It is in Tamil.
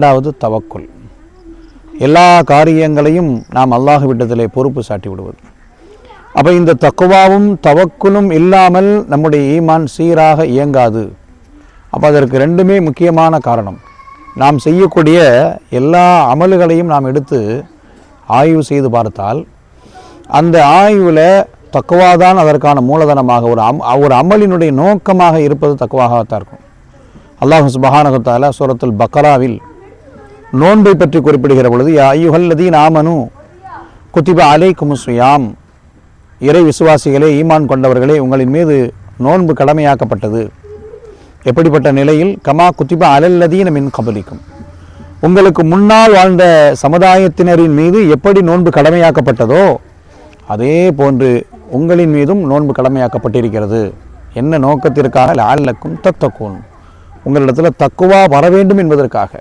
இரண்டாவது தவக்குல். எல்லா காரியங்களையும் நாம் அல்லாஹ்விடத்திலே பொறுப்பு சாட்டி விடுவது. அப்போ இந்த தக்குவாவும் தவக்குலும் இல்லாமல் நம்முடைய ஈமான் சீராக இயங்காது. அப்போ அதற்கு ரெண்டுமே முக்கியமான காரணம். நாம் செய்யக்கூடிய எல்லா அமல்களையும் நாம் எடுத்து ஆய்வு செய்து பார்த்தால் அந்த ஆய்வில் தக்குவாதான் அதற்கான மூலதனமாக ஒரு அமலினுடைய நோக்கமாக இருப்பது தக்குவாகத்தான் இருக்கும். அல்லாஹ் சுப்ஹானஹு வ தஆலா சூரத்துல் பக்ராவில் நோன்பை பற்றி குறிப்பிடுகிற பொழுது, யா அய்யுஹல்லதீன ஆமனு குத்திப அலைக்குமுஸ் ஸியாம், இறை விசுவாசிகளே, ஈமான் கொண்டவர்களே, உங்களின் மீது நோன்பு கடமையாக்கப்பட்டது. எப்படிப்பட்ட நிலையில்? கமா குத்திப அலல்லதீன மின் கபலிக்கும், உங்களுக்கு முன்னால் வாழ்ந்த சமுதாயத்தினரின் மீது எப்படி நோன்பு கடமையாக்கப்பட்டதோ அதே போன்று உங்களின் மீதும் நோன்பு கடமையாக்கப்பட்டிருக்கிறது. என்ன நோக்கத்திற்காக? லஅல்லக்கும் தத்தகூன், உங்களிடத்தில் தக்குவா வர வேண்டும் என்பதற்காக.